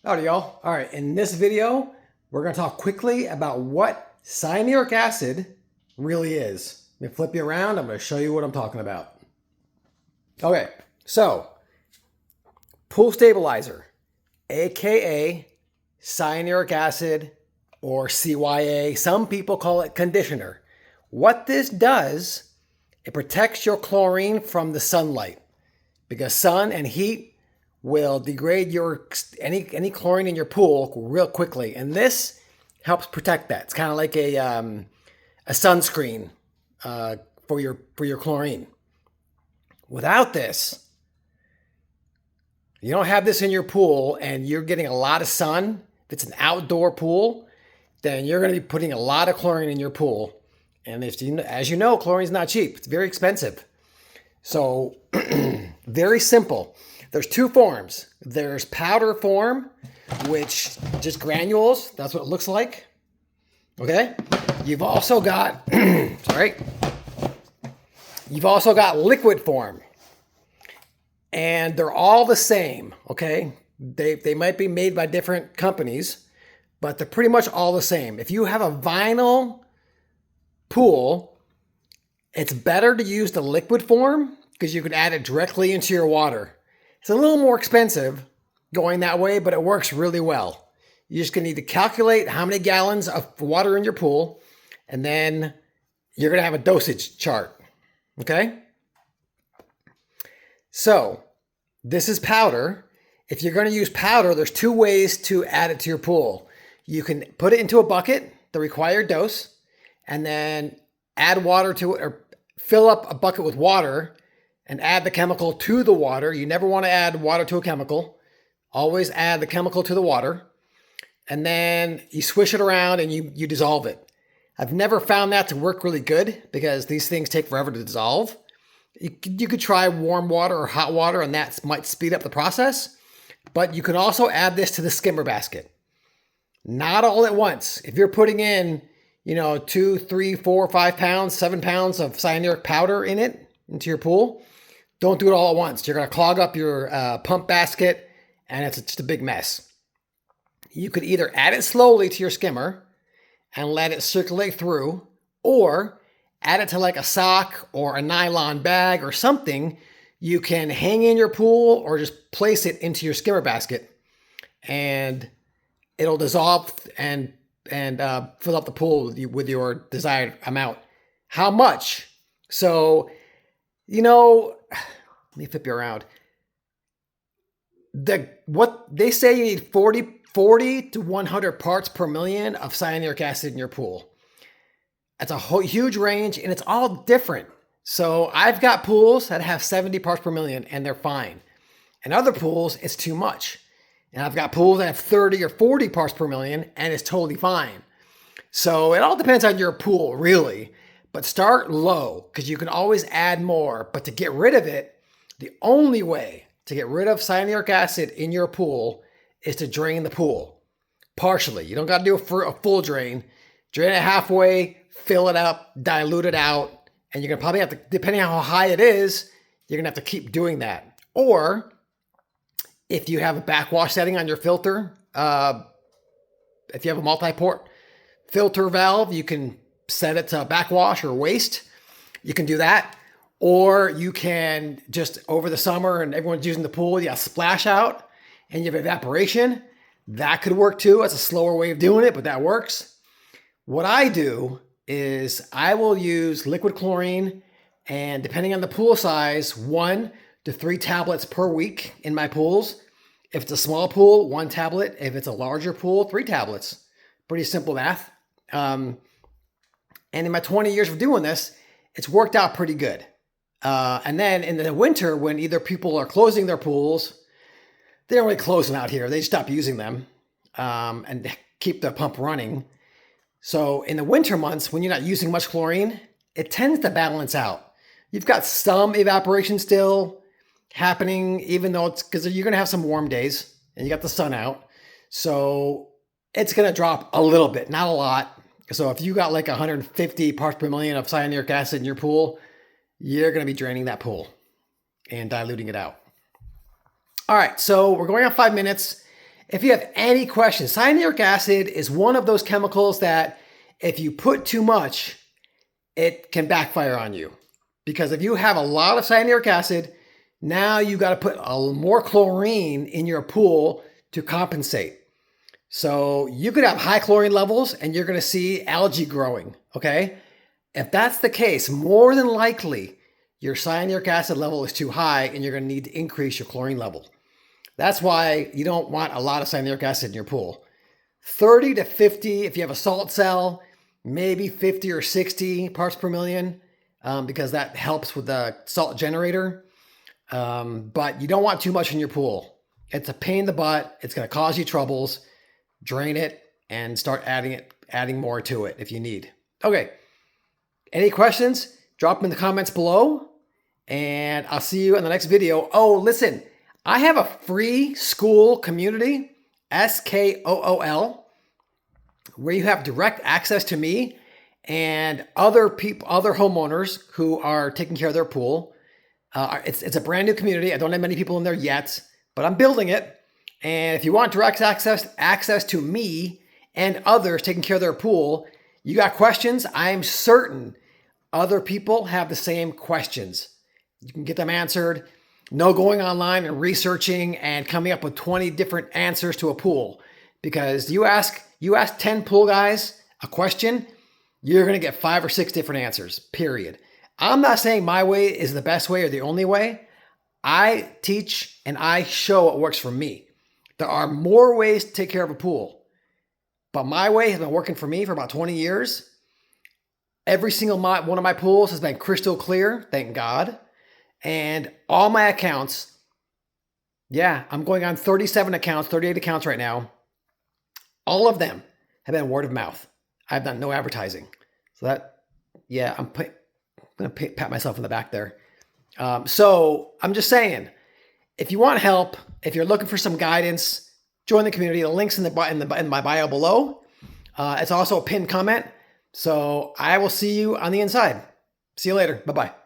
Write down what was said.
Howdy, y'all. All right, in this video, we're going to talk quickly about what cyanuric acid really is. Let me flip you around. I'm going to show you what I'm talking about. Okay, so pool stabilizer, aka cyanuric acid or CYA. Some people call it conditioner. What this does, it protects your chlorine from the sunlight because sun and heat will degrade your any chlorine in your pool real quickly, and this helps protect that. It's kind of like a sunscreen for your chlorine. Without this, you don't have this in your pool, and you're getting a lot of sun. If it's an outdoor pool, then you're going to be putting a lot of chlorine in your pool, and as you know, chlorine is not cheap. It's very expensive. So very simple. There's two forms. There's powder form, which just granules. That's what it looks like. Okay. You've also got, sorry. You've also got liquid form, and they're all the same. Okay. They might be made by different companies, but they're pretty much all the same. If you have a vinyl pool, it's better to use the liquid form because you can add it directly into your water. It's a little more expensive going that way, but it works really well. You're just going to need to calculate how many gallons of water in your pool, and then you're going to have a dosage chart. Okay? So, this is powder. If you're going to use powder, there's two ways to add it to your pool. You can put it into a bucket, the required dose, and then add water to it, or fill up a bucket with water and add the chemical to the water. You never want to add water to a chemical. Always add the chemical to the water. And then you swish it around and you dissolve it. I've never found that to work really good because these things take forever to dissolve. You could try warm water or hot water, and that might speed up the process. But you can also add this to the skimmer basket. Not all at once. If you're putting in, 2, 3, 4, 5 pounds, 7 pounds of cyanuric powder into your pool, don't do it all at once. You're going to clog up your pump basket, and it's just a big mess. You could either add it slowly to your skimmer and let it circulate through, or add it to like a sock or a nylon bag or something you can hang in your pool, or just place it into your skimmer basket, and it'll dissolve and fill up the pool with your desired amount. How much? So, let me flip you around. What they say, you need 40 to 100 parts per million of cyanuric acid in your pool. That's a huge range, and it's all different. So I've got pools that have 70 parts per million, and they're fine. And other pools, it's too much. And I've got pools that have 30 or 40 parts per million, and it's totally fine. So it all depends on your pool, really. But start low, because you can always add more. But to get rid of it, the only way to get rid of cyanuric acid in your pool is to drain the pool partially. You don't got to do a full drain. Drain it halfway, fill it up, dilute it out, and you're going to probably have to, depending on how high it is, you're going to have to keep doing that. Or if you have a backwash setting on your filter, if you have a multi-port filter valve, you can set it to backwash or waste. You can do that. Or you can just, over the summer and everyone's using the pool, you got splash out and you have evaporation. That could work too. That's a slower way of doing it, but that works. What I do is I will use liquid chlorine, and depending on the pool size, 1 to 3 tablets per week in my pools. If it's a small pool, 1 tablet. If it's a larger pool, 3 tablets. Pretty simple math. And in my 20 years of doing this, it's worked out pretty good. And then in the winter, when either people are closing their pools, they don't really close them out here. They stop using them and keep the pump running. So in the winter months, when you're not using much chlorine, it tends to balance out. You've got some evaporation still happening, even though it's because you're going to have some warm days and you got the sun out. So it's going to drop a little bit, not a lot. So if you got like 150 parts per million of cyanuric acid in your pool, you're going to be draining that pool and diluting it out. All right, so we're going on 5 minutes. If you have any questions, cyanuric acid is one of those chemicals that if you put too much, it can backfire on you. Because if you have a lot of cyanuric acid, now you got to put more chlorine in your pool to compensate. So you could have high chlorine levels and you're going to see algae growing, okay? If that's the case, more than likely your cyanuric acid level is too high and you're going to need to increase your chlorine level. That's why you don't want a lot of cyanuric acid in your pool. 30 to 50 if you have a salt cell, maybe 50 or 60 parts per million because that helps with the salt generator. But you don't want too much in your pool. It's a pain in the butt. It's going to cause you troubles. Drain it and start adding more to it if you need. Okay. Any questions? Drop them in the comments below and I'll see you in the next video. Oh, listen, I have a free SKOOL community, SKOOL, where you have direct access to me and other people, other homeowners who are taking care of their pool. It's a brand new community. I don't have many people in there yet, but I'm building it. And if you want direct access to me and others taking care of their pool, you got questions, I'm certain other people have the same questions. You can get them answered. No going online and researching and coming up with 20 different answers to a pool. Because you ask 10 pool guys a question, you're going to get 5 or 6 different answers, period. I'm not saying my way is the best way or the only way. I teach and I show what works for me. There are more ways to take care of a pool, but my way has been working for me for about 20 years. Every single one of my pools has been crystal clear, thank God. And all my accounts, yeah, I'm going on 37 accounts, 38 accounts right now. All of them have been word of mouth. I've done no advertising. So that, yeah, I'm going to pat myself on the back there. So I'm just saying, if you want help, if you're looking for some guidance, join the community. The link's in my bio below. It's also a pinned comment. So I will see you on the inside. See you later. Bye-bye.